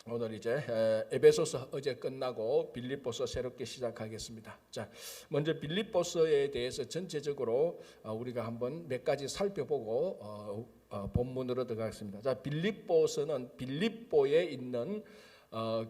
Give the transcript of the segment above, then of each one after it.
오늘 이제 에베소서 어제 끝나고 빌립보서 새롭게 시작하겠습니다. 자, 먼저 빌립보서에 대해서 전체적으로 우리가 한번 몇 가지 살펴보고 본문으로 들어가겠습니다. 자, 빌립보서는 빌립보에 있는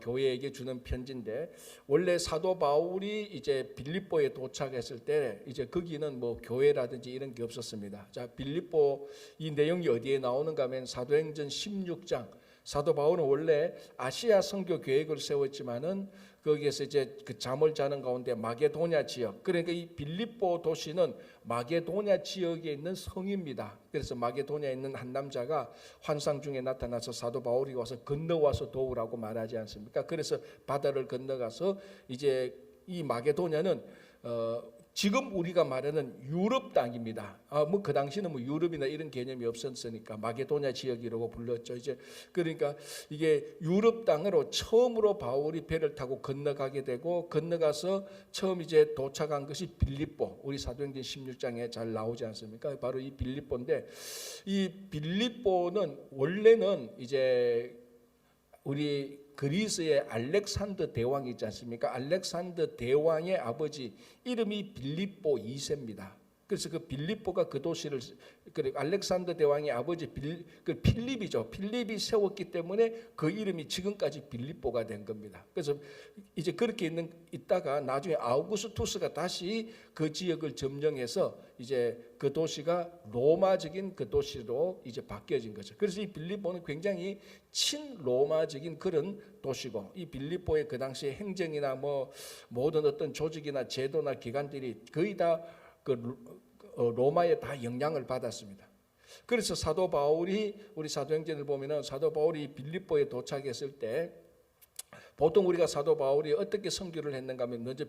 교회에게 주는 편지인데, 원래 사도 바울이 이제 빌립보에 도착했을 때 이제 거기는 뭐 교회라든지 이런 게 없었습니다. 자, 빌립보 이 내용이 어디에 나오는가 하면 사도행전 16장. 사도 바울은 원래 아시아 선교 계획을 세웠지만은 거기에서 이제 그 잠을 자는 가운데 마게도냐 지역, 그러니까 이 빌립보 도시는 마게도냐 지역에 있는 성입니다. 그래서 마게도냐에 있는 한 남자가 환상 중에 나타나서 사도 바울이 와서 건너와서 도우라고 말하지 않습니까? 그래서 바다를 건너가서 이제 이 마게도냐는 지금 우리가 말하는 유럽 땅입니다. 뭐 그 당시는 뭐 유럽이나 이런 개념이 없었으니까 마게도냐 지역이라고 불렀죠. 이제 그러니까 이게 유럽 땅으로 처음으로 바울이 배를 타고 건너가게 되고, 건너가서 처음 이제 도착한 것이 빌립보. 우리 사도행전 16장에 잘 나오지 않습니까? 바로 이 빌립보인데, 이 빌립보는 원래는 이제 우리 그리스의 알렉산더 대왕이 있지 않습니까? 알렉산더 대왕의 아버지 이름이 빌립보 2세입니다. 그래서 그 빌립보가 그 도시를, 그리고 알렉산더 대왕의 아버지 그 필립이죠. 필립이 세웠기 때문에 그 이름이 지금까지 빌립보가 된 겁니다. 그래서 이제 그렇게 있다가 나중에 아우구스투스가 다시 그 지역을 점령해서 이제 그 도시가 로마적인 그 도시로 이제 바뀌어진 거죠. 그래서 이 빌립보는 굉장히 친로마적인 그런 도시고, 이 빌립보의 그 당시의 행정이나 뭐 모든 어떤 조직이나 제도나 기관들이 거의 다 그 로마에 다 영향을 받았습니다. 그래서 사도 바울이, 우리 사도행전을 보면은 사도 바울이 빌립보에 도착했을 때 보통 우리가 사도 바울이 어떻게 선교를 했는가 하면, 먼저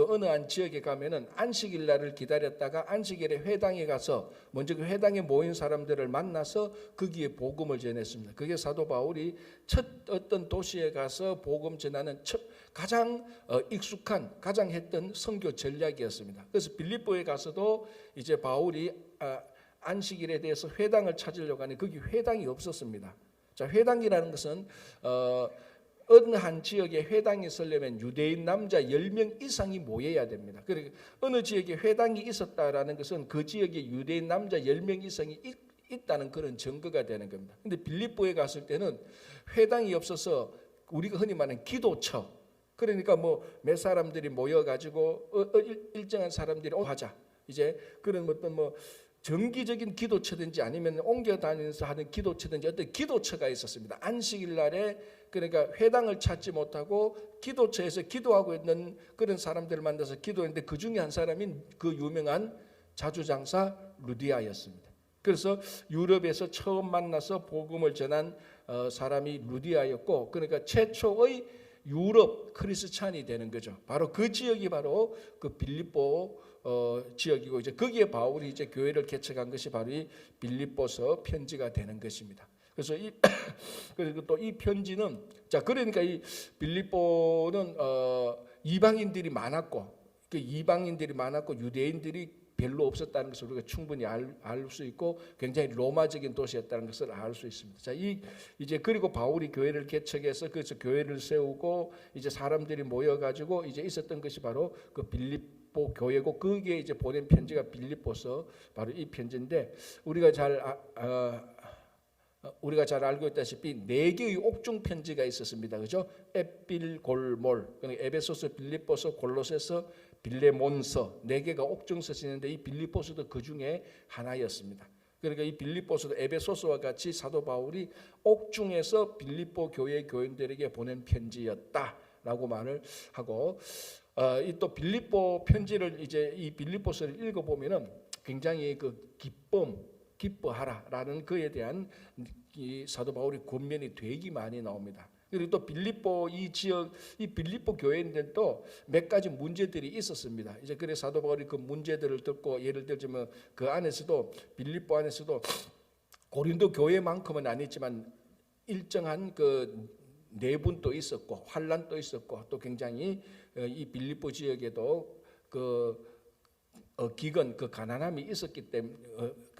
어느 한 지역에 가면은 안식일 날을 기다렸다가 안식일에 회당에 가서 먼저 그 회당에 모인 사람들을 만나서 거기에 복음을 전했습니다. 그게 사도 바울이 첫 어떤 도시에 가서 복음 전하는 가장 익숙한, 가장 했던 선교 전략이었습니다. 그래서 빌립보에 가서도 이제 바울이 안식일에 대해서 회당을 찾으려고 하는데 거기 회당이 없었습니다. 자, 회당이라는 것은 어느 한 지역에 회당이 있으려면 유대인 남자 10명 이상이 모여야 됩니다. 그러니까 어느 지역에 회당이 있었다라는 것은 그 지역에 유대인 남자 10명 이상이 있다는 그런 증거가 되는 겁니다. 근데 빌립보에 갔을 때는 회당이 없어서 우리가 흔히 말하는 기도처, 그러니까 뭐 몇 사람들이 모여가지고 일정한 사람들이 하자, 이제 그런 어떤 뭐 정기적인 기도처든지 아니면 옮겨 다니면서 하는 기도처든지 어떤 기도처가 있었습니다. 안식일 날에 그러니까 회당을 찾지 못하고 기도처에서 기도하고 있는 그런 사람들을 만나서 기도했는데, 그 중에 한 사람이 그 유명한 자주장사 루디아였습니다. 그래서 유럽에서 처음 만나서 복음을 전한 사람이 루디아였고, 그러니까 최초의 유럽 크리스찬이 되는 거죠. 바로 그 지역이 바로 그 빌립보 지역이고, 이제 거기에 바울이 이제 교회를 개척한 것이 바로 이 빌립보서 편지가 되는 것입니다. 그래서 그리고 또 이 편지는, 자, 그러니까 이 빌립보는 이방인들이 많았고, 그 이방인들이 많았고 유대인들이 별로 없었다는 것을 우리가 충분히 알 수 있고, 굉장히 로마적인 도시였다는 것을 알 수 있습니다. 자, 이제 그리고 바울이 교회를 개척해서 그래서 교회를 세우고 이제 사람들이 모여가지고 이제 있었던 것이 바로 그 빌립보 교회고, 거기에 이제 보낸 편지가 빌립보서, 바로 이 편지인데, 우리가 잘 알고 있다시피 4개의 옥중 편지가 있었습니다. 그죠? 에필골몰, 그러니까 에베소서, 빌립보서, 골로새서, 빌레몬서, 4개가 옥중서신인데 이 빌립보서도 그 중에 하나였습니다. 그러니까 이 빌립보서도 에베소서와 같이 사도 바울이 옥중에서 빌립보 교회 교인들에게 보낸 편지였다라고 말을 하고, 이 또 빌립보 편지를 이제 이 빌립보서를 읽어보면은 굉장히 그 기뻐하라라는 그에 대한 이 사도 바울의 권면이 되게 많이 나옵니다. 그리고 또 빌립보 이 지역, 이 빌립보 교회인들도 몇 가지 문제들이 있었습니다. 이제 그래서 사도 바울이 그 문제들을 듣고, 예를 들자면 그 안에서도, 빌립보 안에서도 고린도 교회만큼은 아니지만 일정한 그 내분도 있었고 환란도 있었고, 또 굉장히 이 빌립보 지역에도 그 기근, 그 가난함이 있었기 때문에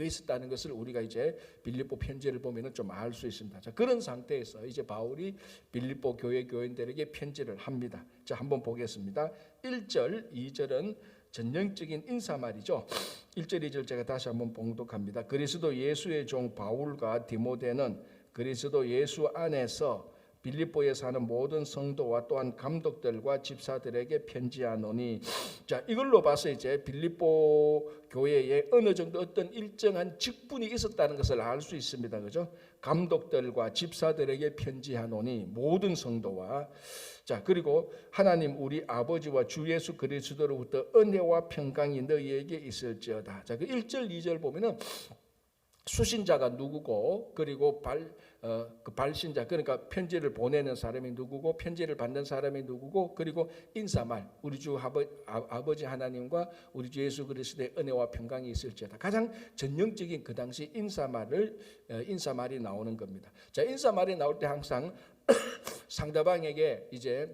그 있었다는 것을 우리가 이제 빌립보 편지를 보면은 좀 알 수 있습니다. 자, 그런 상태에서 이제 바울이 빌립보 교회 교인들에게 편지를 합니다. 자, 한번 보겠습니다. 1절, 2절은 전형적인 인사말이죠. 1절, 2절 제가 다시 한번 봉독합니다. 그리스도 예수의 종 바울과 디모데는 그리스도 예수 안에서 빌립보에 사는 모든 성도와 또한 감독들과 집사들에게 편지하노니. 자, 이걸로 봐서 이제 빌립보 교회에 어느 정도 어떤 일정한 직분이 있었다는 것을 알 수 있습니다. 그죠? 감독들과 집사들에게 편지하노니, 모든 성도와. 자, 그리고 하나님 우리 아버지와 주 예수 그리스도로부터 은혜와 평강이 너희에게 있을지어다. 자, 그 1절 2절 보면은 수신자가 누구고, 그리고 그 발신자, 그러니까 편지를 보내는 사람이 누구고, 편지를 받는 사람이 누구고, 그리고 인사말, 우리 주 아버지 하나님과 우리 주 예수 그리스도의 은혜와 평강이 있을지어다. 가장 전형적인 그 당시 인사말이 나오는 겁니다. 자, 인사말이 나올 때 항상 상대방에게 이제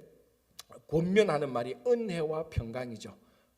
권면하는 말이 은혜와 평강이죠.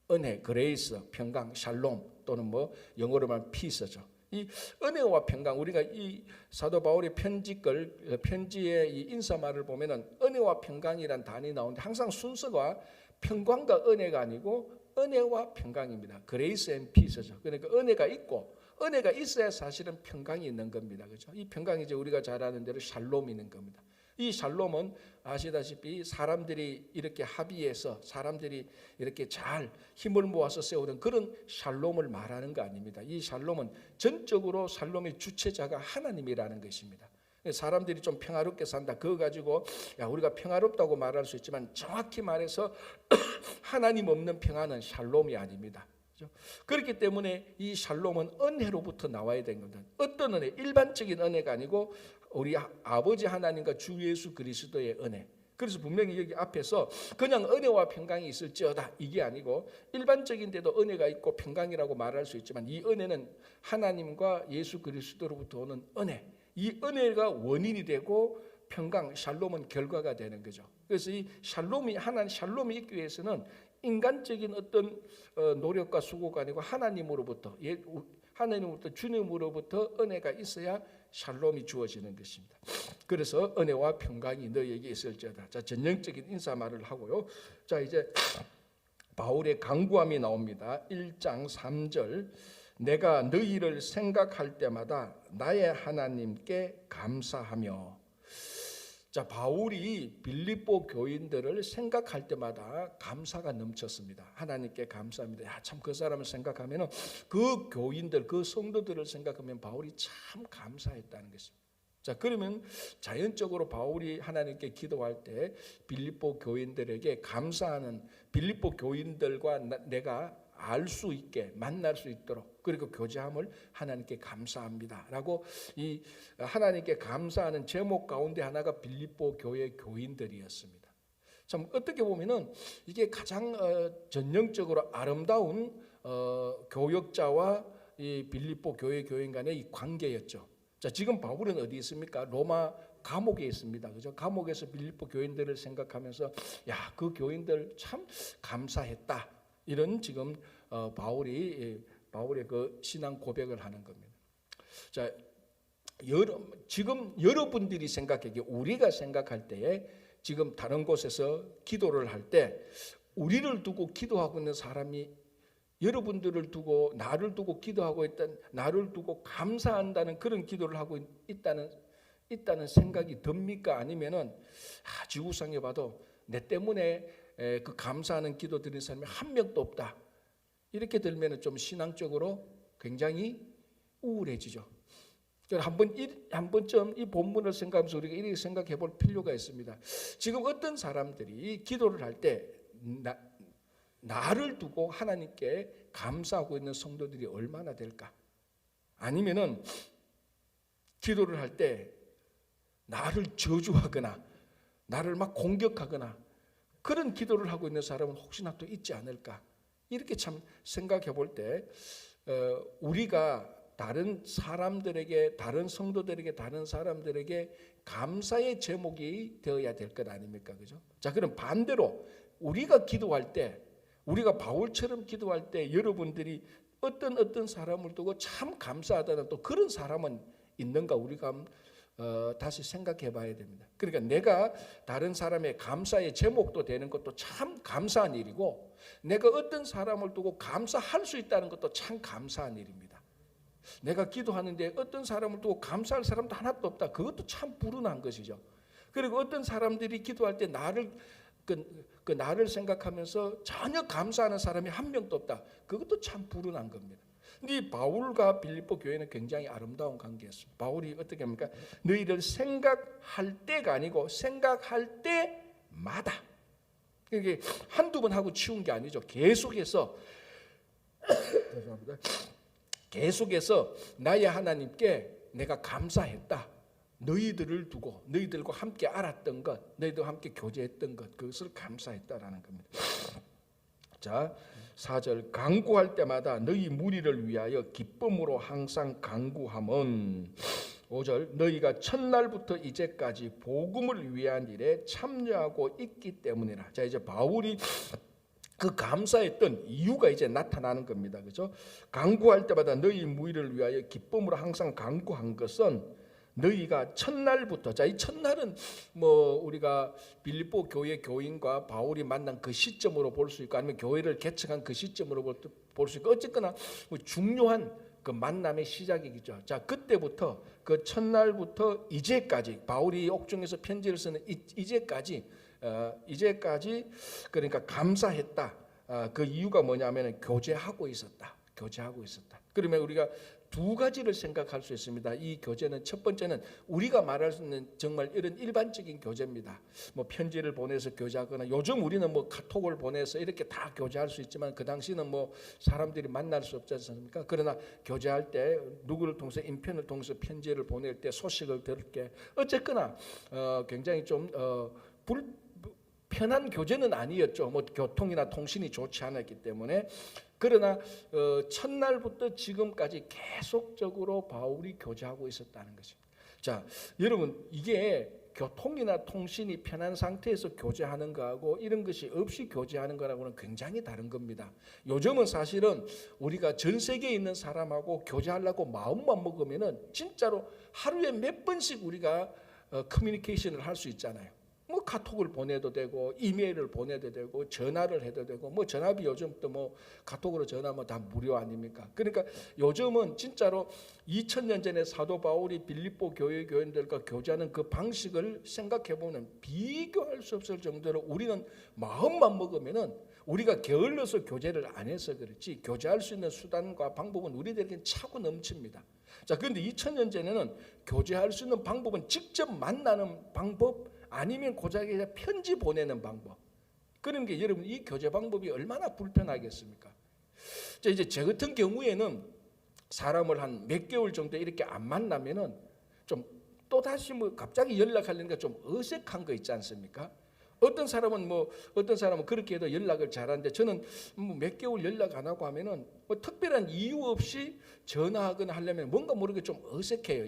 은혜, 그레이스, 평강, 샬롬, 또는 뭐 영어로 말하면 피스죠. 이 은혜와 평강, 우리가 이 사도 바울의 편지의 이 인사말을 보면은 은혜와 평강이란 단이 나오는데 항상 순서가 평강과 은혜가 아니고 은혜와 평강입니다. 그레이스 앤 피스죠. 그러니까 은혜가 있고, 은혜가 있어야 사실은 평강이 있는 겁니다. 그렇죠? 이 평강이 이제 우리가 잘 아는 대로 샬롬이 있는 겁니다. 이 샬롬은 아시다시피 사람들이 이렇게 합의해서 사람들이 이렇게 잘 힘을 모아서 세우는 그런 샬롬을 말하는 거 아닙니다. 이 샬롬은 전적으로 샬롬의 주체자가 하나님이라는 것입니다. 사람들이 좀 평화롭게 산다, 그거 가지고 우리가 평화롭다고 말할 수 있지만 정확히 말해서 하나님 없는 평화는 샬롬이 아닙니다. 그렇기 때문에 이 샬롬은 은혜로부터 나와야 되는 겁니다. 어떤 은혜? 일반적인 은혜가 아니고 우리 아버지 하나님과 주 예수 그리스도의 은혜. 그래서 분명히 여기 앞에서 그냥 은혜와 평강이 있을지어다 이게 아니고, 일반적인데도 은혜가 있고 평강이라고 말할 수 있지만 이 은혜는 하나님과 예수 그리스도로부터 오는 은혜, 이 은혜가 원인이 되고 평강, 샬롬은 결과가 되는 거죠. 그래서 이 샬롬이 있기 위해서는 인간적인 어떤 노력과 수고가 아니고 하나님으로부터 주님으로부터 은혜가 있어야 샬롬이 주어지는 것입니다. 그래서 은혜와 평강이 너희에게 있을지어다. 자, 전형적인 인사말을 하고요. 자, 이제 바울의 간구함이 나옵니다. 1장 3절, 내가 너희를 생각할 때마다 나의 하나님께 감사하며. 자, 바울이 빌립보 교인들을 생각할 때마다 감사가 넘쳤습니다. 하나님께 감사합니다. 참 그 사람을 생각하면, 그 교인들, 그 성도들을 생각하면 바울이 참 감사했다는 것입니다. 자, 그러면 자연적으로 바울이 하나님께 기도할 때 빌립보 교인들에게 감사하는, 빌립보 교인들과 내가 알 수 있게 만날 수 있도록, 그리고 교제함을 하나님께 감사합니다라고 이 하나님께 감사하는 제목 가운데 하나가 빌립보 교회 교인들이었습니다. 참 어떻게 보면은 이게 가장 전형적으로 아름다운 교역자와 이 빌립보 교회 교인 간의 이 관계였죠. 자, 지금 바울은 어디 있습니까? 로마 감옥에 있습니다. 그죠? 감옥에서 빌립보 교인들을 생각하면서 그 교인들 참 감사했다. 이런 지금 바울의 그 신앙 고백을 하는 겁니다. 자, 지금 여러분들이 생각하기에, 우리가 생각할 때에 지금 다른 곳에서 기도를 할 때 우리를 두고 기도하고 있는 사람이 여러분들을 두고 나를 두고 기도하고 있다는, 나를 두고 감사한다는 그런 기도를 하고 있다는 생각이 듭니까? 아니면은 지구상에 봐도 내 때문에 그 감사하는 기도 드리는 사람이 한 명도 없다, 이렇게 들면 좀 신앙적으로 굉장히 우울해지죠. 한 번쯤 이 본문을 생각하면서 우리가 이렇게 생각해 볼 필요가 있습니다. 지금 어떤 사람들이 기도를 할 때 나를 두고 하나님께 감사하고 있는 성도들이 얼마나 될까? 아니면은 기도를 할 때 나를 저주하거나 나를 막 공격하거나 그런 기도를 하고 있는 사람은 혹시나 또 있지 않을까? 이렇게 참 생각해 볼 때 우리가 다른 사람들에게, 다른 성도들에게, 다른 사람들에게 감사의 제목이 되어야 될 것 아닙니까? 그죠? 자, 그럼 반대로 우리가 기도할 때, 우리가 바울처럼 기도할 때 여러분들이 어떤 사람을 두고 참 감사하다는 또 그런 사람은 있는가 우리가 다시 생각해 봐야 됩니다. 그러니까 내가 다른 사람의 감사의 제목도 되는 것도 참 감사한 일이고, 내가 어떤 사람을 두고 감사할 수 있다는 것도 참 감사한 일입니다. 내가 기도하는데 어떤 사람을 두고 감사할 사람도 하나도 없다. 그것도 참 불운한 것이죠. 그리고 어떤 사람들이 기도할 때 나를 나를 생각하면서 전혀 감사하는 사람이 한 명도 없다. 그것도 참 불운한 겁니다. 근데 이 바울과 빌립보 교회는 굉장히 아름다운 관계였습니다. 바울이 어떻게 합니까? 너희들 생각할 때가 아니고 생각할 때마다. 이게 한두 번 하고 치운 게 아니죠. 계속해서 죄송합니다. 계속해서 나의 하나님께 내가 감사했다. 너희들을 두고 너희들과 함께 알았던 것, 너희들과 함께 교제했던 것, 그것을 감사했다라는 겁니다. 자, 4절 간구할 때마다 너희 무리를 위하여 기쁨으로 항상 간구함은, 5절 너희가 첫날부터 이제까지 복음을 위한 일에 참여하고 있기 때문이라. 자, 이제 바울이 그 감사했던 이유가 이제 나타나는 겁니다. 그렇죠? 간구할 때마다 너희 무리를 위하여 기쁨으로 항상 간구한 것은 너희가 첫날부터, 자, 이 첫날은 뭐 우리가 빌립보 교회 교인과 바울이 만난 그 시점으로 볼 수 있고, 아니면 교회를 개척한 그 시점으로 볼 수 있고, 어쨌거나 뭐 중요한 그 만남의 시작이겠죠. 자, 그때부터 그 첫날부터 이제까지, 바울이 옥중에서 편지를 쓰는 이제까지 그러니까 감사했다. 그 이유가 뭐냐면 교제하고 있었다. 그러면 우리가 두 가지를 생각할 수 있습니다. 이 교제는, 첫 번째는 우리가 말할 수 있는 정말 이런 일반적인 교제입니다. 뭐 편지를 보내서 교제하거나, 요즘 우리는 뭐 카톡을 보내서 이렇게 다 교제할 수 있지만 그 당시는 뭐 사람들이 만날 수 없지 않습니까? 그러나 교제할 때 누구를 통해서, 인편을 통해서 편지를 보낼 때 소식을 들을 때 어쨌거나 굉장히 좀 편한 교제는 아니었죠. 뭐 교통이나 통신이 좋지 않았기 때문에. 그러나 첫날부터 지금까지 계속적으로 바울이 교제하고 있었다는 것입니다. 자, 여러분, 이게 교통이나 통신이 편한 상태에서 교제하는 거하고 이런 것이 없이 교제하는 거라고는 굉장히 다른 겁니다. 요즘은 사실은 우리가 전 세계에 있는 사람하고 교제하려고 마음만 먹으면은 진짜로 하루에 몇 번씩 우리가 커뮤니케이션을 할 수 있잖아요. 뭐 카톡을 보내도 되고, 이메일을 보내도 되고, 전화를 해도 되고, 뭐 전화비 요즘 또 뭐 카톡으로 전화하면 다 무료 아닙니까? 그러니까 요즘은 진짜로 2000년 전에 사도 바울이 빌립보 교회 교인들과 교제하는 그 방식을 생각해 보면 비교할 수 없을 정도로 우리는 마음만 먹으면은, 우리가 게을러서 교제를 안 해서 그렇지 교제할 수 있는 수단과 방법은 우리들에게 차고 넘칩니다. 자, 그런데 2000년 전에는 교제할 수 있는 방법은 직접 만나는 방법, 아니면 고작에 편지 보내는 방법. 그런 게 여러분, 이 교제 방법이 얼마나 불편하겠습니까? 자, 이제 제 같은 경우에는 사람을 한 몇 개월 정도 이렇게 안 만나면은 좀 또다시 뭐 갑자기 연락하려니까 좀 어색한 거 있지 않습니까? 어떤 사람은 그렇게 해도 연락을 잘하는데, 저는 뭐 몇 개월 연락 안 하고 하면은 뭐 특별한 이유 없이 전화하거나 하려면 뭔가 모르게 좀 어색해요.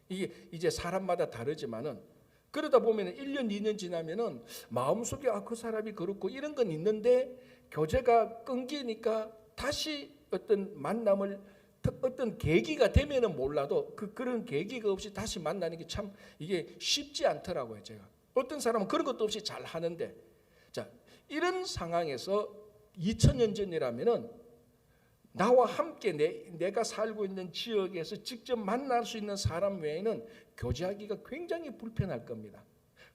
이게 이제 사람마다 다르지만은, 그러다 보면 1년, 2년 지나면은 마음속에 그 사람이 그렇고 이런 건 있는데, 교제가 끊기니까 다시 어떤 만남을, 어떤 계기가 되면은 몰라도 그런 계기가 없이 다시 만나는 게 참 이게 쉽지 않더라고요. 제가 어떤 사람은 그런 것도 없이 잘 하는데, 자, 이런 상황에서 2000년 전이라면은 나와 함께 내가 살고 있는 지역에서 직접 만날 수 있는 사람 외에는 교제하기가 굉장히 불편할 겁니다.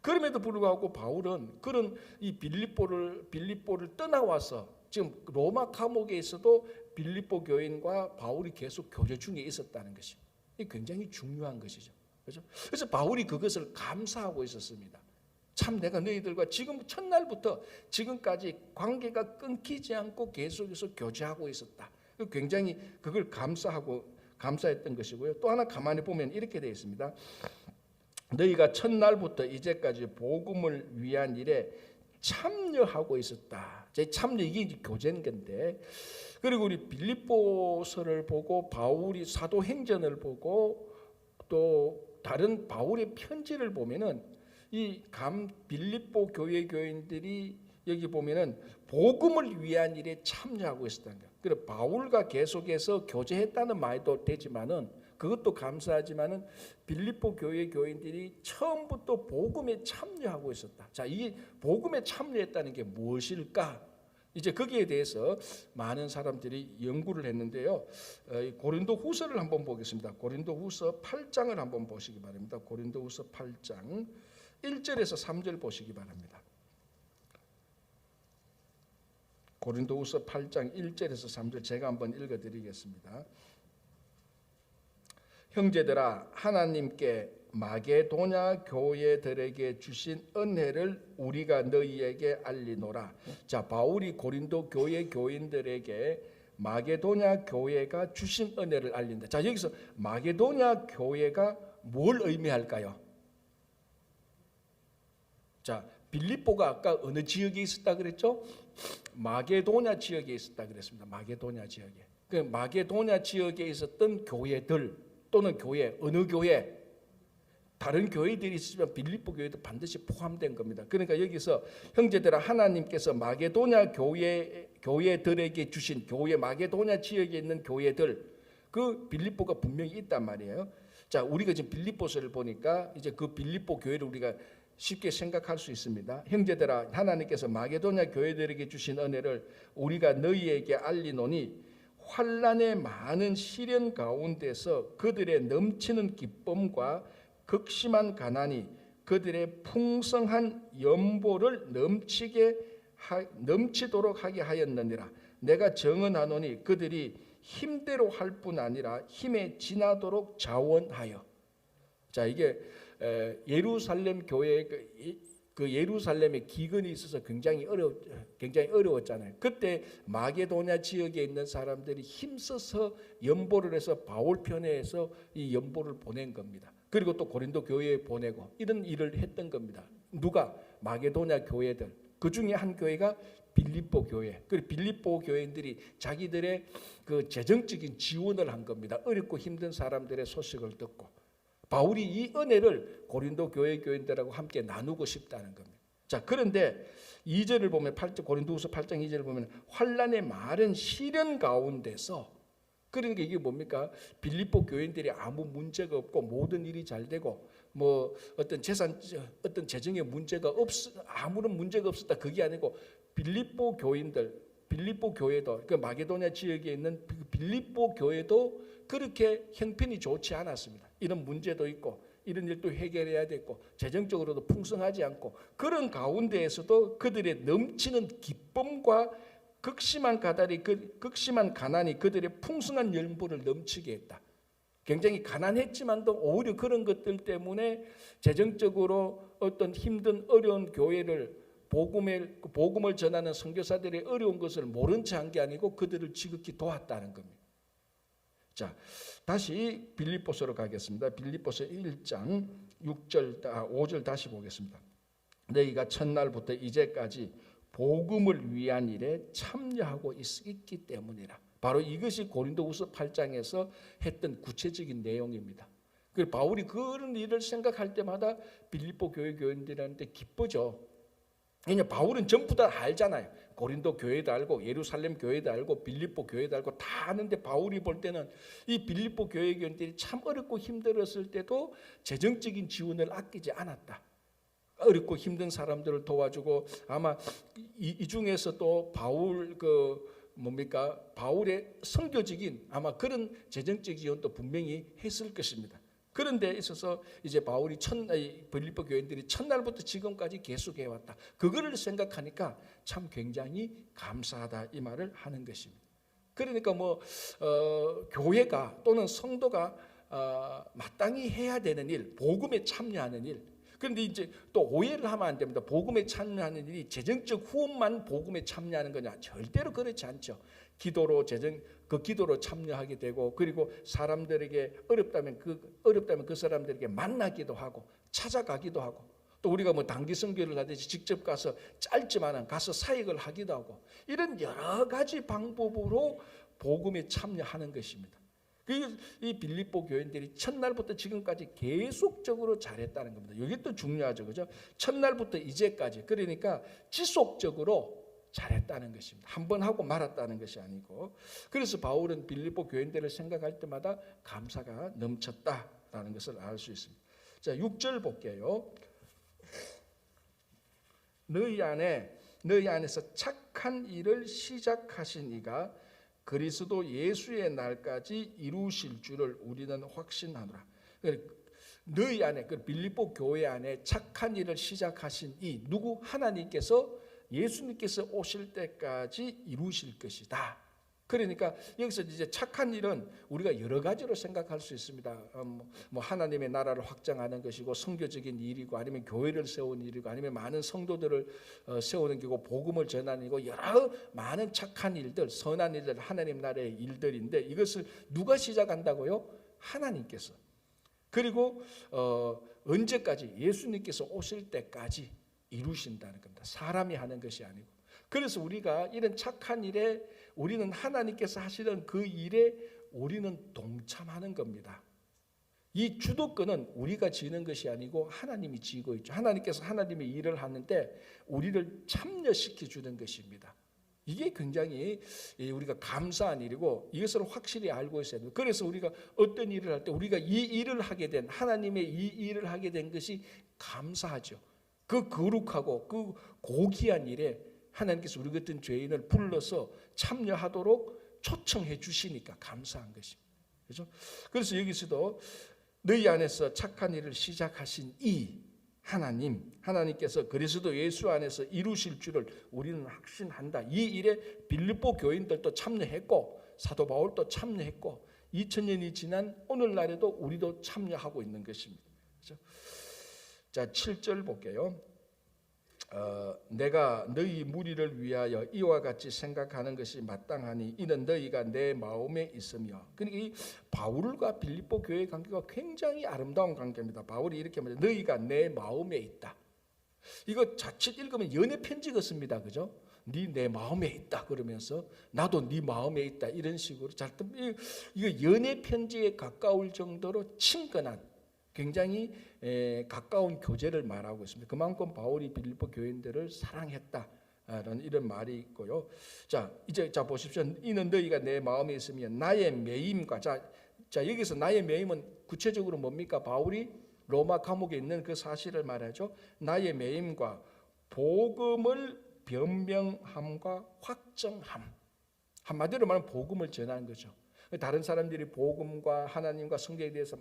그럼에도 불구하고 바울은 그런 이 빌립보를 떠나와서 지금 로마 감옥에 있어도 빌립보 교인과 바울이 계속 교제 중에 있었다는 것입니다. 이게 굉장히 중요한 것이죠. 그렇죠? 그래서 바울이 그것을 감사하고 있었습니다. 참, 내가 너희들과 지금 첫날부터 지금까지 관계가 끊기지 않고 계속해서 교제하고 있었다. 굉장히 그걸 감사했던 것이고요. 또 하나 가만히 보면 이렇게 되어 있습니다. 너희가 첫날부터 이제까지 복음을 위한 일에 참여하고 있었다. 제 참여, 이게 교제인 건데, 그리고 우리 빌립보서를 보고 바울이 사도행전을 보고 또 다른 바울의 편지를 보면은 이 빌립보 교회 교인들이 여기 보면은 복음을 위한 일에 참여하고 있었다는 거예요. 그래 바울과 계속해서 교제했다는 말도 되지만은 그것도 감사하지만은 빌립보 교회 교인들이 처음부터 복음에 참여하고 있었다. 자, 이 복음에 참여했다는 게 무엇일까? 이제 거기에 대해서 많은 사람들이 연구를 했는데요. 고린도후서를 한번 보겠습니다. 고린도후서 8장을 한번 보시기 바랍니다. 고린도후서 8장 1절에서 3절 보시기 바랍니다. 고린도후서 8장 1절에서 3절 제가 한번 읽어드리겠습니다. 형제들아, 하나님께 마게도냐 교회들에게 주신 은혜를 우리가 너희에게 알리노라. 자, 바울이 고린도 교회 교인들에게 마게도냐 교회가 주신 은혜를 알린다. 자, 여기서 마게도냐 교회가 뭘 의미할까요? 자, 빌립보가 아까 어느 지역에 있었다 그랬죠? 마게도냐 지역에 있었다 그랬습니다. 마게도냐 지역에. 그 마게도냐 지역에 있었던 교회들 또는 교회, 어느 교회? 다른 교회들이 있으면 빌립보 교회도 반드시 포함된 겁니다. 그러니까 여기서 형제들아, 하나님께서 마게도냐 교회들에게 주신 교회, 마게도냐 지역에 있는 교회들, 그 빌립보가 분명히 있단 말이에요. 자, 우리가 지금 빌립보서를 보니까 이제 그 빌립보 교회를 우리가 쉽게 생각할 수 있습니다. 형제들아, 하나님께서 마게도냐 교회들에게 주신 은혜를 우리가 너희에게 알리노니 환난의 많은 시련 가운데서 그들의 넘치는 기쁨과 극심한 가난이 그들의 풍성한 연보를 넘치도록 하게 하였느니라. 내가 정언하노니 그들이 힘대로 할 뿐 아니라 힘에 지나도록 자원하여. 자, 이게 예루살렘 교회 그 예루살렘에 기근이 있어서 굉장히 어려웠잖아요. 그때 마게도냐 지역에 있는 사람들이 힘써서 연보를 해서 바울 편에서 이 연보를 보낸 겁니다. 그리고 또 고린도 교회에 보내고 이런 일을 했던 겁니다. 누가? 마게도냐 교회들. 그 중에 한 교회가 빌립보 교회. 그리고 빌립보 교회인들이 자기들의 그 재정적인 지원을 한 겁니다. 어렵고 힘든 사람들의 소식을 듣고 바울이 이 은혜를 고린도 교회 교인들하고 함께 나누고 싶다는 겁니다. 자, 그런데 2절을 보면 고린도후서 8장 2절을 보면 환난의 많은 시련 가운데서, 그러니까 이게 뭡니까? 빌립보 교인들이 아무 문제가 없고 모든 일이 잘 되고 뭐 어떤 재정의 문제가 아무런 문제가 없었다, 그게 아니고 빌립보 교인들, 빌립보 교회도, 그 마게도냐 지역에 있는 빌립보 교회도 그렇게 형편이 좋지 않았습니다. 이런 문제도 있고 이런 일도 해결해야 되고 재정적으로도 풍성하지 않고, 그런 가운데에서도 그들의 넘치는 기쁨과 극심한 가난이 그들의 풍성한 연보를 넘치게 했다. 굉장히 가난했지만도 오히려 그런 것들 때문에 재정적으로 어떤 힘든 어려운 교회를 복음을 전하는 선교사들의 어려운 것을 모른 채 한 게 아니고 그들을 지극히 도왔다는 겁니다. 자, 다시 빌립보서로 가겠습니다. 빌립보서 1장 5절 다시 보겠습니다. 너희가 첫날부터 이제까지 복음을 위한 일에 참여하고 있기 때문이라. 바로 이것이 고린도후서 8장에서 했던 구체적인 내용입니다. 그 바울이 그런 일을 생각할 때마다 빌립보 교회 교인들한테 기쁘죠. 왜냐, 바울은 전부 다 알잖아요. 고린도 교회도 알고 예루살렘 교회도 알고 빌립보 교회도 알고 다 아는데, 바울이 볼 때는 이 빌립보 교회 교인들이 참 어렵고 힘들었을 때도 재정적인 지원을 아끼지 않았다. 어렵고 힘든 사람들을 도와주고, 아마 이 중에서 또 바울 바울의 선교적인 아마 그런 재정적 지원도 분명히 했을 것입니다. 그런 데 있어서 이제 바울이 빌립보 교인들이 첫날부터 지금까지 계속해 왔다. 그거를 생각하니까 참 굉장히 감사하다, 이 말을 하는 것입니다. 그러니까 교회가 또는 성도가 마땅히 해야 되는 일, 복음에 참여하는 일. 그런데 이제 또 오해를 하면 안 됩니다. 복음에 참여하는 일이 재정적 후원만 복음에 참여하는 거냐? 절대로 그렇지 않죠. 기도로 기도로 참여하게 되고, 그리고 사람들에게 어렵다면 그 사람들에게 만나기도 하고 찾아가기도 하고, 또 우리가 단기 선교를 하듯이 직접 가서 짧지만 가서 사역을 하기도 하고, 이런 여러 가지 방법으로 복음에 참여하는 것입니다. 이 빌립보 교인들이 첫날부터 지금까지 계속적으로 잘했다는 겁니다. 이게 또 중요하죠, 그죠? 첫날부터 이제까지, 그러니까 지속적으로 잘했다는 것입니다. 한 번 하고 말았다는 것이 아니고, 그래서 바울은 빌립보 교인들을 생각할 때마다 감사가 넘쳤다라는 것을 알 수 있습니다. 자, 6절 볼게요. 너희 안에서 착한 일을 시작하신 이가 그리스도 예수의 날까지 이루실 줄을 우리는 확신하노라. 너희 안에, 그 빌립보 교회 안에 착한 일을 시작하신 이 누구? 하나님께서, 예수님께서 오실 때까지 이루실 것이다. 그러니까 여기서 이제 착한 일은 우리가 여러 가지로 생각할 수 있습니다. 뭐 하나님의 나라를 확장하는 것이고, 선교적인 일이고, 아니면 교회를 세우는 일이고, 아니면 많은 성도들을 세우는 거고, 복음을 전하는 거고, 여러 많은 착한 일들, 선한 일들, 하나님 나라의 일들인데, 이것을 누가 시작한다고요? 하나님께서. 그리고 언제까지? 예수님께서 오실 때까지 이루신다는 겁니다. 사람이 하는 것이 아니고. 그래서 우리가 이런 착한 일에, 우리는 하나님께서 하시는 그 일에 우리는 동참하는 겁니다. 이 주도권은 우리가 지는 것이 아니고 하나님이 지고 있죠. 하나님께서 하나님의 일을 하는데 우리를 참여시켜 주는 것입니다. 이게 굉장히 우리가 감사한 일이고, 이것을 확실히 알고 있어야 돼요. 그래서 우리가 어떤 일을 할 때 우리가 이 일을 하게 된, 하나님의 이 일을 하게 된 것이 감사하죠. 그 거룩하고 그 고귀한 일에 하나님께서 우리 같은 죄인을 불러서 참여하도록 초청해 주시니까 감사한 것입니다. 그렇죠? 그래서 여기서도 너희 안에서 착한 일을 시작하신 이 하나님께서 그리스도 예수 안에서 이루실 줄을 우리는 확신한다. 이 일에 빌립보 교인들도 참여했고, 사도 바울도 참여했고, 2000년이 지난 오늘날에도 우리도 참여하고 있는 것입니다. 그렇죠? 자, 7절 볼게요. 내가 너희 무리를 위하여 이와 같이 생각하는 것이 마땅하니 이는 너희가 내 마음에 있으며. 그러니까 이 바울과 빌립보 교회의 관계가 굉장히 아름다운 관계입니다. 바울이 이렇게 말해요. 너희가 내 마음에 있다. 이거 자칫 읽으면 연애 편지 같습니다. 그죠? 네 마음에 있다 그러면서 나도 네 마음에 있다, 이런 식으로 이거 연애 편지에 가까울 정도로 친근한, 굉장히 가까운 교제를 말하고 있습니다. 그만큼 바울이 빌립보 교인들을 사랑했다라는 이런 말이 있고요. 자, 이제 보십시오. 이는 너희가 내 마음에 있으면 나의 매임과, 자 여기서 나의 매임은 구체적으로 뭡니까? 바울이 로마 감옥에 있는 그 사실을 말하죠. 나의 매임과 복음을 변명함과 확정함. 한마디로 말하면 복음을 전하는 거죠. 다른 사람들이 복음과 하나님과 성경에 대해서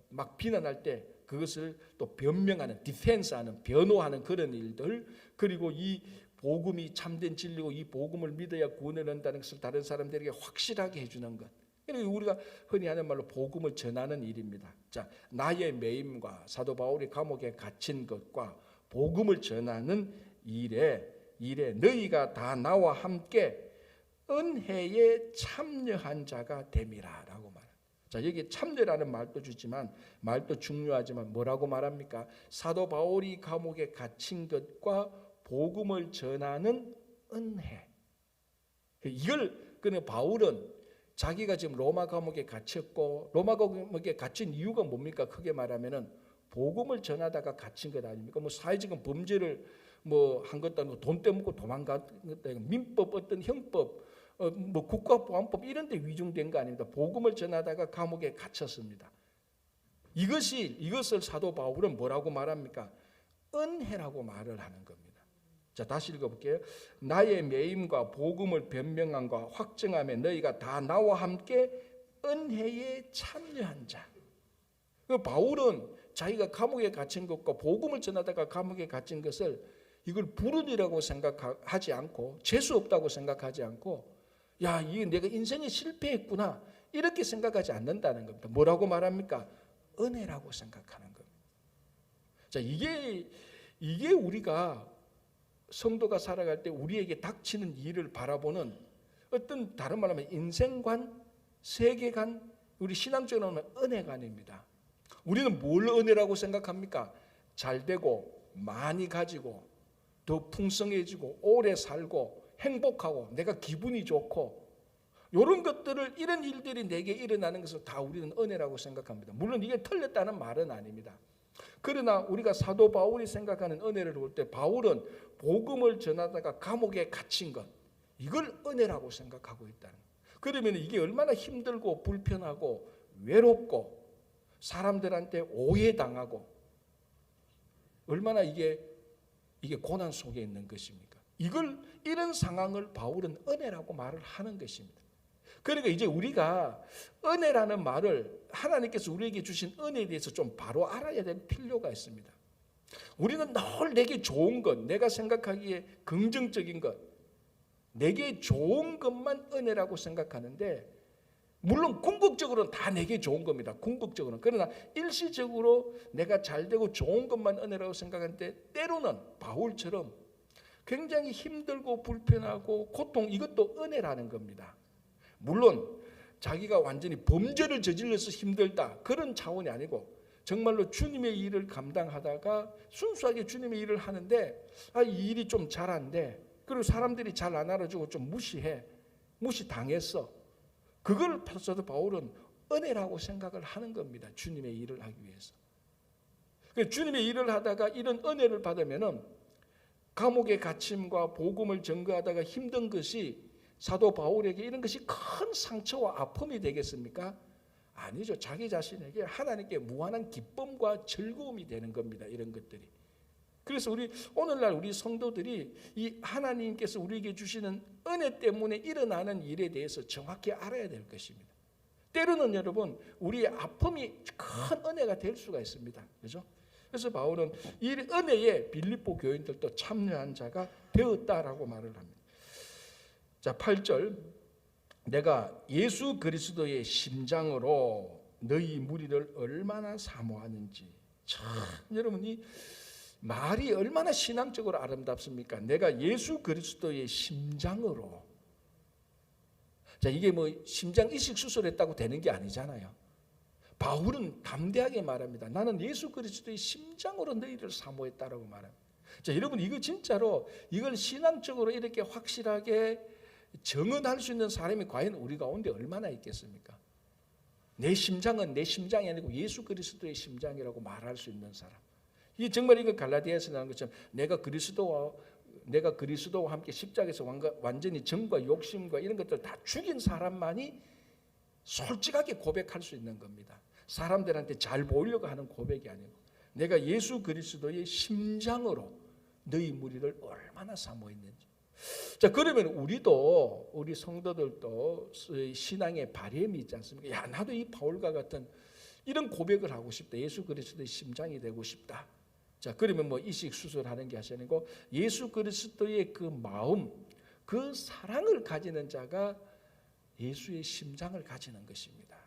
막 비난할 때 그것을 또 변명하는, 디펜스하는, 변호하는 그런 일들, 그리고 이 복음이 참된 진리고 이 복음을 믿어야 구원을 얻는다는 것을 다른 사람들에게 확실하게 해주는 것. 그러니까 우리가 흔히 하는 말로 복음을 전하는 일입니다. 자, 나의 매임과 사도 바울이 감옥에 갇힌 것과 복음을 전하는 일에 너희가 다 나와 함께 은혜에 참여한 자가 됨이라라고 말합니다. 자, 여기 참여라는 말도 주지만, 말도 중요하지만 뭐라고 말합니까? 사도 바울이 감옥에 갇힌 것과 복음을 전하는 은혜. 이걸 그는 바울은 자기가 지금 로마 감옥에 갇혔고, 로마 감옥에 갇힌 이유가 뭡니까? 크게 말하면은 복음을 전하다가 갇힌 것 아닙니까? 뭐 사회적인 범죄를 한 것도 아니고 돈 떼먹고 도망간 것도 아니고 민법, 어떤 형법, 뭐 국가보안법 이런 데 위중된 거 아닙니다. 복음을 전하다가 감옥에 갇혔습니다. 이것을 사도 바울은 뭐라고 말합니까? 은혜라고 말을 하는 겁니다. 자, 다시 읽어볼게요. 나의 매임과 복음을 변명함과 확정함에 너희가 다 나와 함께 은혜에 참여한 자. 바울은 자기가 감옥에 갇힌 것과 복음을 전하다가 감옥에 갇힌 것을 이걸 불운이라고 생각하지 않고, 재수 없다고 생각하지 않고, 야, 이게 내가 인생에 실패했구나, 이렇게 생각하지 않는다는 겁니다. 뭐라고 말합니까? 은혜라고 생각하는 겁니다. 자, 이게 우리가 성도가 살아갈 때 우리에게 닥치는 일을 바라보는 어떤, 다른 말로 하면 인생관, 세계관, 우리 신앙적으로 하면 은혜관입니다. 우리는 뭘 은혜라고 생각합니까? 잘 되고 많이 가지고 더 풍성해지고 오래 살고 행복하고 내가 기분이 좋고, 이런 것들을, 이런 일들이 내게 일어나는 것을 다 우리는 은혜라고 생각합니다. 물론 이게 틀렸다는 말은 아닙니다. 그러나 우리가 사도 바울이 생각하는 은혜를 볼 때 바울은 복음을 전하다가 감옥에 갇힌 것, 이걸 은혜라고 생각하고 있다는 거예요. 그러면 이게 얼마나 힘들고 불편하고 외롭고 사람들한테 오해당하고 얼마나 이게 고난 속에 있는 것입니까? 이런 상황을 바울은 은혜라고 말을 하는 것입니다. 그러니까 이제 우리가 은혜라는 말을 하나님께서 우리에게 주신 은혜에 대해서 좀 바로 알아야 될 필요가 있습니다. 우리는 늘 내게 좋은 것, 내가 생각하기에 긍정적인 것, 내게 좋은 것만 은혜라고 생각하는데 물론 궁극적으로는 다 내게 좋은 겁니다. 궁극적으로는. 그러나 일시적으로 내가 잘되고 좋은 것만 은혜라고 생각하는데 때로는 바울처럼 굉장히 힘들고 불편하고 고통, 이것도 은혜라는 겁니다. 물론 자기가 완전히 범죄를 저질러서 힘들다 그런 차원이 아니고 정말로 주님의 일을 감당하다가 순수하게 주님의 일을 하는데 이 일이 좀 잘 안 돼. 그리고 사람들이 잘 안 알아주고 좀 무시당했어. 그걸 사도 바울은 은혜라고 생각을 하는 겁니다. 주님의 일을 하기 위해서. 주님의 일을 하다가 이런 은혜를 받으면은 감옥의 갇힘과 복음을 전거하다가 힘든 것이 사도 바울에게 이런 것이 큰 상처와 아픔이 되겠습니까? 아니죠. 자기 자신에게 하나님께 무한한 기쁨과 즐거움이 되는 겁니다. 이런 것들이. 그래서 오늘날 우리 성도들이 이 하나님께서 우리에게 주시는 은혜 때문에 일어나는 일에 대해서 정확히 알아야 될 것입니다. 때로는 여러분 우리의 아픔이 큰 은혜가 될 수가 있습니다. 그렇죠? 그래서 바울은 이 은혜에 빌립보 교인들도 참여한 자가 되었다라고 말을 합니다. 자, 8절. 내가 예수 그리스도의 심장으로 너희 무리를 얼마나 사모하는지. 참 여러분이 말이 얼마나 신앙적으로 아름답습니까? 내가 예수 그리스도의 심장으로. 자, 이게 뭐 심장 이식 수술했다고 되는 게 아니잖아요. 바울은 담대하게 말합니다. 나는 예수 그리스도의 심장으로 너희를 사모했다라고 말합니다. 자, 여러분 이거 진짜로 이걸 신앙적으로 이렇게 확실하게 정언할 수 있는 사람이 과연 우리 가운데 얼마나 있겠습니까? 내 심장은 내 심장이 아니고 예수 그리스도의 심장이라고 말할 수 있는 사람. 이 정말 이거 갈라디아에서 나온 것처럼 내가 그리스도와 함께 십자가에서 완전히 정과 욕심과 이런 것들 다 죽인 사람만이 솔직하게 고백할 수 있는 겁니다. 사람들한테 잘 보이려고 하는 고백이 아니고 내가 예수 그리스도의 심장으로 너희 무리를 얼마나 사모했는지. 자, 그러면 우리 성도들도 신앙의 바램이 있지 않습니까? 야, 나도 이 바울과 같은 이런 고백을 하고 싶다. 예수 그리스도의 심장이 되고 싶다. 자, 그러면 뭐 이식 수술하는 게 아니고 예수 그리스도의 그 마음, 그 사랑을 가지는 자가 예수의 심장을 가지는 것입니다.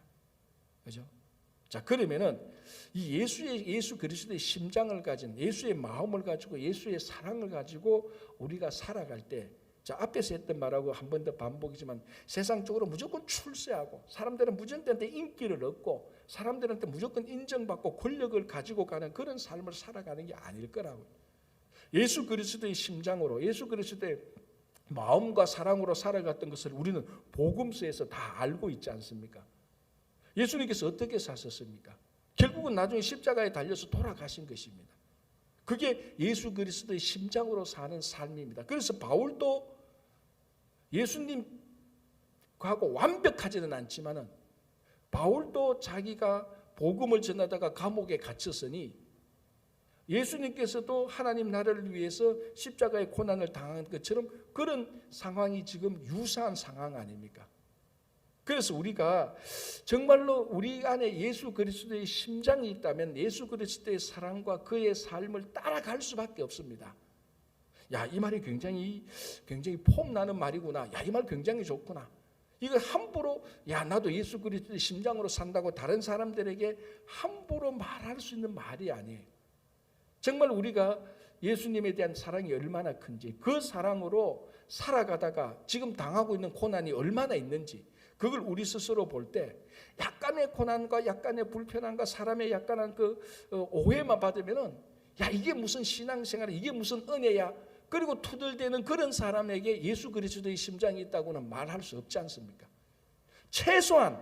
그죠? 자, 그러면은 이 예수 그리스도의 심장을 가진 예수의 마음을 가지고 예수의 사랑을 가지고 우리가 살아갈 때, 자, 앞에서 했던 말하고 한 번 더 반복이지만 세상적으로 무조건 출세하고 사람들은 무조건 인기를 얻고 사람들한테 무조건 인정받고 권력을 가지고 가는 그런 삶을 살아가는 게 아닐 거라고요. 예수 그리스도의 심장으로 예수 그리스도의 마음과 사랑으로 살아갔던 것을 우리는 복음서에서 다 알고 있지 않습니까? 예수님께서 어떻게 사셨습니까? 결국은 나중에 십자가에 달려서 돌아가신 것입니다. 그게 예수 그리스도의 심장으로 사는 삶입니다. 그래서 바울도 예수님하고 완벽하지는 않지만은 바울도 자기가 복음을 전하다가 감옥에 갇혔으니 예수님께서도 하나님 나라를 위해서 십자가의 고난을 당한 것처럼 그런 상황이 지금 유사한 상황 아닙니까? 그래서 우리가 정말로 우리 안에 예수 그리스도의 심장이 있다면 예수 그리스도의 사랑과 그의 삶을 따라갈 수밖에 없습니다. 야, 이 말이 굉장히 폼나는 말이구나. 야, 이 말 굉장히 좋구나. 이걸 함부로 야, 나도 예수 그리스도의 심장으로 산다고 다른 사람들에게 함부로 말할 수 있는 말이 아니에요. 정말 우리가 예수님에 대한 사랑이 얼마나 큰지, 그 사랑으로 살아가다가 지금 당하고 있는 고난이 얼마나 있는지, 그걸 우리 스스로 볼 때 약간의 고난과 약간의 불편함과 사람의 약간한 그 오해만 받으면은 야, 이게 무슨 신앙생활이야, 이게 무슨 은혜야, 그리고 투덜대는 그런 사람에게 예수 그리스도의 심장이 있다고는 말할 수 없지 않습니까? 최소한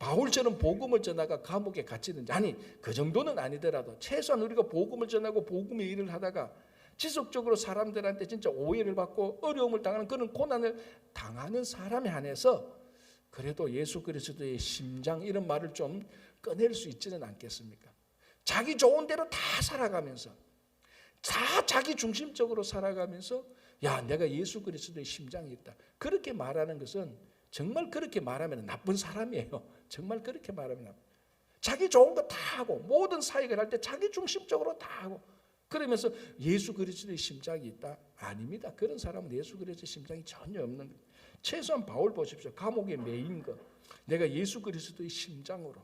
바울처럼 복음을 전하다가 감옥에 갇히든지, 아니 그 정도는 아니더라도 최소한 우리가 복음을 전하고 복음의 일을 하다가 지속적으로 사람들한테 진짜 오해를 받고 어려움을 당하는 그런 고난을 당하는 사람에 한해서 그래도 예수 그리스도의 심장 이런 말을 좀 꺼낼 수 있지는 않겠습니까? 자기 좋은 대로 다 살아가면서 다 자기 중심적으로 살아가면서 야, 내가 예수 그리스도의 심장이 있다, 그렇게 말하는 것은 정말 그렇게 말하면 나쁜 사람이에요. 정말 그렇게 말하면 나쁜. 자기 좋은 거 다 하고 모든 사역을 할 때 자기 중심적으로 다 하고 그러면서 예수 그리스도의 심장이 있다? 아닙니다. 그런 사람은 예수 그리스도의 심장이 전혀 없는 거예요. 최소한 바울 보십시오. 감옥에 매인 것, 내가 예수 그리스도의 심장으로,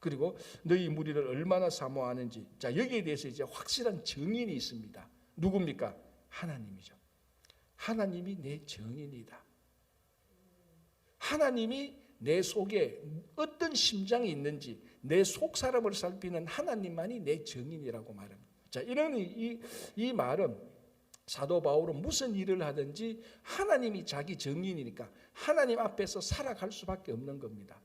그리고 너희 무리를 얼마나 사모하는지. 자, 여기에 대해서 이제 확실한 증인이 있습니다. 누굽니까? 하나님이죠. 하나님이 내 증인이다. 하나님이 내 속에 어떤 심장이 있는지 내 속 사람을 살피는 하나님만이 내 증인이라고 말합니다. 자, 이런 이 말은 사도 바울은 무슨 일을 하든지 하나님이 자기 증인이니까 하나님 앞에서 살아갈 수밖에 없는 겁니다.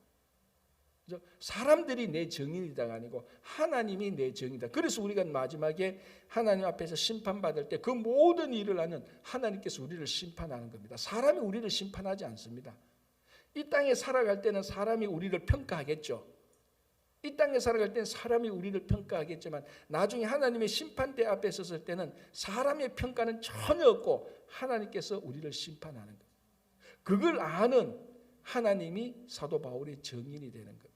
사람들이 내 증인이다가 아니고 하나님이 내 증인이다. 그래서 우리가 마지막에 하나님 앞에서 심판받을 때 그 모든 일을 하는 하나님께서 우리를 심판하는 겁니다. 사람이 우리를 심판하지 않습니다. 이 땅에 살아갈 때는 사람이 우리를 평가하겠죠. 이 땅에 살아갈 때는 사람이 우리를 평가하겠지만 나중에 하나님의 심판대 앞에 섰을 때는 사람의 평가는 전혀 없고 하나님께서 우리를 심판하는 거예요. 그걸 아는 하나님이 사도 바울의 증인이 되는 거예요.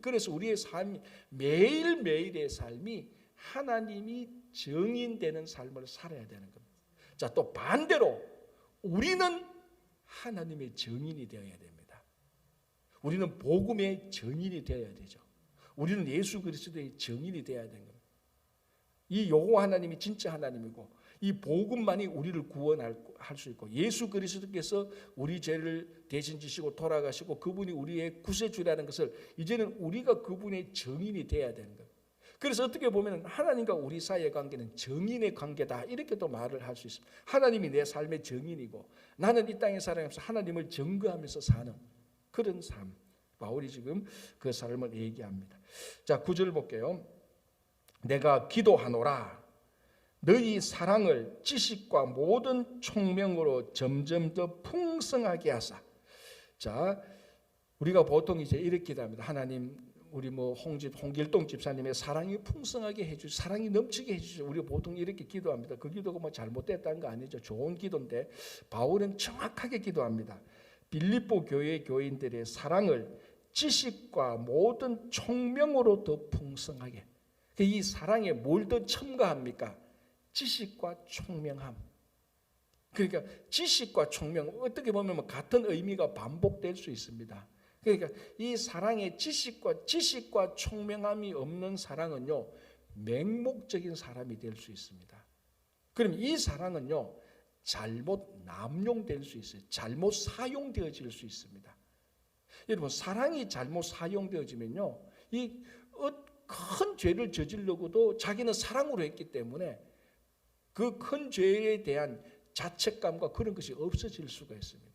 그래서 우리의 삶이 매일매일의 삶이 하나님이 증인되는 삶을 살아야 되는 겁니다. 자, 또 반대로 우리는 하나님의 증인이 되어야 됩니다. 우리는 복음의 증인이 되어야 되죠. 우리는 예수 그리스도의 증인이 되어야 되는 겁니다. 이 여호와 하나님이 진짜 하나님이고 이 복음만이 우리를 구원할 수 있고 예수 그리스도께서 우리 죄를 대신 지시고 돌아가시고 그분이 우리의 구세주라는 것을 이제는 우리가 그분의 증인이 되어야 되는 겁니다. 그래서 어떻게 보면 하나님과 우리 사이의 관계는 증인의 관계다, 이렇게도 말을 할 수 있습니다. 하나님이 내 삶의 증인이고 나는 이 땅에 살아가면서 하나님을 증거하면서 사는 그런 삶. 바울이 지금 그 삶을 얘기합니다. 자, 9절 볼게요. 내가 기도하노라 너희 사랑을 지식과 모든 총명으로 점점 더 풍성하게 하사. 자, 우리가 보통 이제 이렇게 기도합니다. 하나님, 우리 홍길동 집사님의 사랑이 풍성하게 해주시고 사랑이 넘치게 해주시고, 우리가 보통 이렇게 기도합니다. 그 기도가 잘못됐다는 거 아니죠. 좋은 기도인데 바울은 정확하게 기도합니다. 빌립보 교회 교인들의 사랑을 지식과 모든 총명으로 더 풍성하게. 이 사랑에 뭘 더 첨가합니까? 지식과 총명함. 그러니까 지식과 총명, 어떻게 보면 같은 의미가 반복될 수 있습니다. 그러니까 이 사랑의 지식과 총명함이 없는 사랑은요, 맹목적인 사람이 될 수 있습니다. 그럼 이 사랑은요, 잘못 남용될 수 있어요. 잘못 사용되어질 수 있습니다. 여러분, 사랑이 잘못 사용되어지면요, 이 큰 죄를 저지르고도 자기는 사랑으로 했기 때문에 그 큰 죄에 대한 자책감과 그런 것이 없어질 수가 있습니다.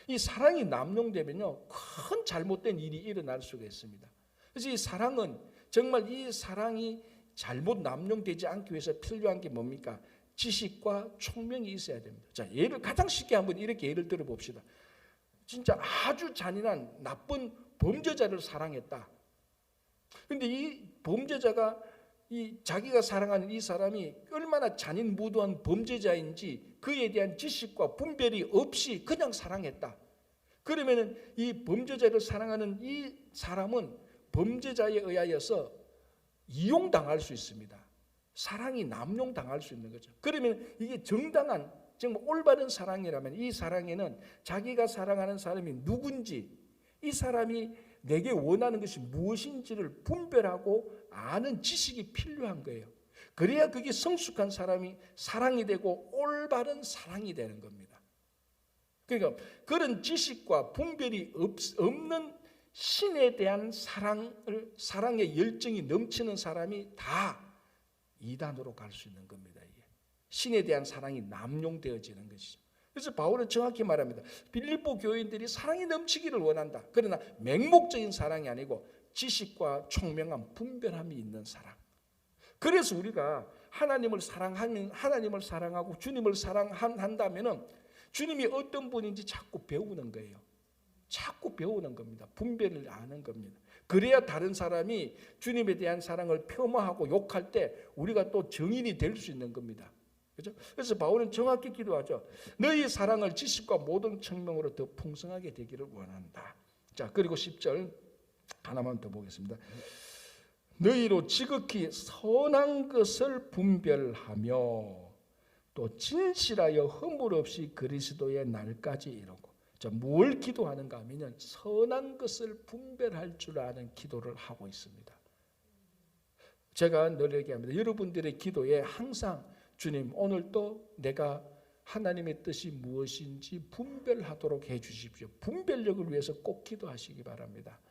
이 사랑이 남용되면요, 큰 잘못된 일이 일어날 수가 있습니다. 그래서 이 사랑은 정말 이 사랑이 잘못 남용되지 않기 위해서 필요한 게 뭡니까? 지식과 총명이 있어야 됩니다. 자, 가장 쉽게 한번 이렇게 예를 들어 봅시다. 진짜 아주 잔인한 나쁜 범죄자를 사랑했다. 그런데 이 범죄자가 자기가 사랑하는 이 사람이 얼마나 잔인무도한 범죄자인지 그에 대한 지식과 분별이 없이 그냥 사랑했다. 그러면 이 범죄자를 사랑하는 이 사람은 범죄자에 의하여서 이용당할 수 있습니다. 사랑이 남용당할 수 있는 거죠. 그러면 이게 정당한, 정말 올바른 사랑이라면 이 사랑에는 자기가 사랑하는 사람이 누군지, 이 사람이 내게 원하는 것이 무엇인지를 분별하고 아는 지식이 필요한 거예요. 그래야 그게 성숙한 사랑이 되고 올바른 사랑이 되는 겁니다. 그러니까 그런 지식과 분별이 없는 신에 대한 사랑의 열정이 넘치는 사람이 다 이단으로 갈 수 있는 겁니다. 이게 신에 대한 사랑이 남용되어지는 것이죠. 그래서 바울은 정확히 말합니다. 빌립보 교인들이 사랑이 넘치기를 원한다. 그러나 맹목적인 사랑이 아니고 지식과 총명함, 분별함이 있는 사랑. 그래서 우리가 하나님을 사랑하고 주님을 사랑한다면은 주님이 어떤 분인지 자꾸 배우는 거예요. 자꾸 배우는 겁니다. 분별을 아는 겁니다. 그래야 다른 사람이 주님에 대한 사랑을 폄하하고 욕할 때 우리가 또 증인이 될 수 있는 겁니다. 그렇죠? 그래서 바울은 정확히 기도하죠. 너희 사랑을 지식과 모든 청명으로 더 풍성하게 되기를 원한다. 자, 그리고 10절 하나만 더 보겠습니다. 너희로 지극히 선한 것을 분별하며 또 진실하여 허물 없이 그리스도의 날까지 이루고. 자, 뭘 기도하는가 하면 선한 것을 분별할 줄 아는 기도를 하고 있습니다. 제가 늘 얘기합니다. 여러분들의 기도에 항상 주님, 오늘도 내가 하나님의 뜻이 무엇인지 분별하도록 해주십시오. 분별력을 위해서 꼭 기도하시기 바랍니다.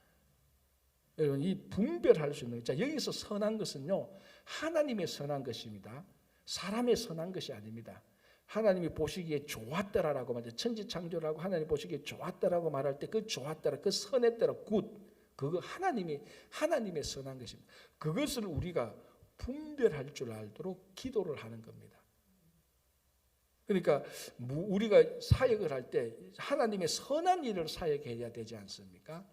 여러분, 이 분별할 수 있는, 자, 여기서 선한 것은요, 하나님의 선한 것입니다. 사람의 선한 것이 아닙니다. 하나님이 보시기에 좋았더라라고 말해요. 천지창조라고 하나님 보시기에 좋았더라고 말할 때 그 좋았더라, 그 선했더라, 굿, 그거 하나님의 선한 것입니다. 그것을 우리가 분별할 줄 알도록 기도를 하는 겁니다. 그러니까 우리가 사역을 할 때 하나님의 선한 일을 사역해야 되지 않습니까?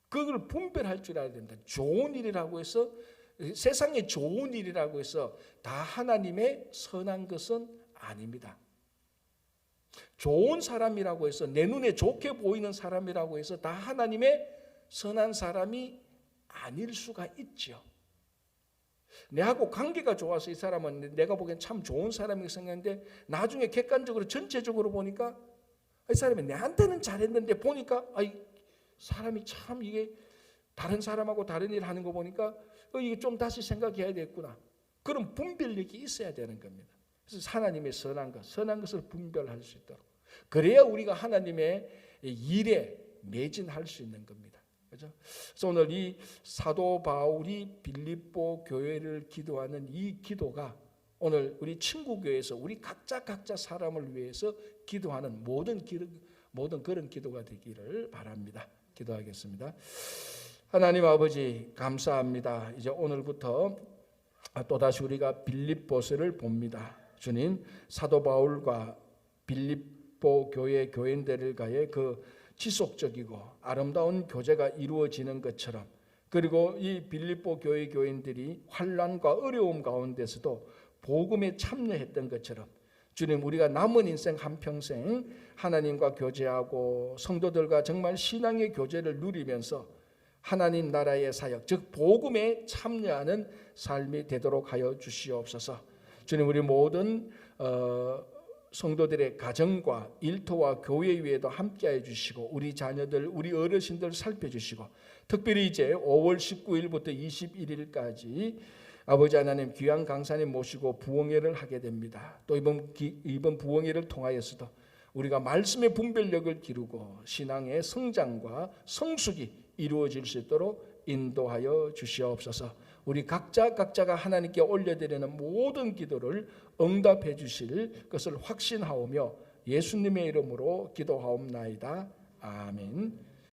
그걸 분별할 줄 알아야 된다. 좋은 일이라고 해서, 세상에 좋은 일이라고 해서 다 하나님의 선한 것은 아닙니다. 좋은 사람이라고 해서, 내 눈에 좋게 보이는 사람이라고 해서 다 하나님의 선한 사람이 아닐 수가 있죠. 내하고 관계가 좋아서 이 사람은 내가 보기엔 참 좋은 사람이라고 생각했는데 나중에 객관적으로 전체적으로 보니까 이 사람이 내한테는 잘했는데 보니까 사람이 참 이게 다른 사람하고 다른 일을 하는 거 보니까 이게 좀 다시 생각해야 되겠구나. 그런 분별력이 있어야 되는 겁니다. 그래서 하나님의 선한 것을 분별할 수 있도록. 그래야 우리가 하나님의 일에 매진할 수 있는 겁니다. 그렇죠? 그래서 오늘 이 사도 바울이 빌립보 교회를 기도하는 이 기도가 오늘 우리 친구교회에서 우리 각자 사람을 위해서 기도하는 모든 그런 기도가 되기를 바랍니다. 기도하겠습니다. 하나님 아버지, 감사합니다. 이제 오늘부터 또다시 우리가 빌립보서를 봅니다. 주님, 사도 바울과 빌립보 교회 교인들과의 그 지속적이고 아름다운 교제가 이루어지는 것처럼, 그리고 이 빌립보 교회 교인들이 환난과 어려움 가운데서도 복음에 참여했던 것처럼 주님, 우리가 남은 인생 한평생 하나님과 교제하고 성도들과 정말 신앙의 교제를 누리면서 하나님 나라의 사역, 즉 복음에 참여하는 삶이 되도록 하여 주시옵소서. 주님, 우리 모든 성도들의 가정과 일터와 교회 위에도 함께해 주시고 우리 자녀들, 우리 어르신들 살펴주시고, 특별히 이제 5월 19일부터 21일까지 아버지 하나님 귀한 강사님 모시고 부흥회를 하게 됩니다. 또 이번 부흥회를 통하여서도 우리가 말씀의 분별력을 기르고 신앙의 성장과 성숙이 이루어질 수 있도록 인도하여 주시옵소서. 우리 각자가 하나님께 올려드리는 모든 기도를 응답해 주실 것을 확신하오며 예수님의 이름으로 기도하옵나이다. 아멘.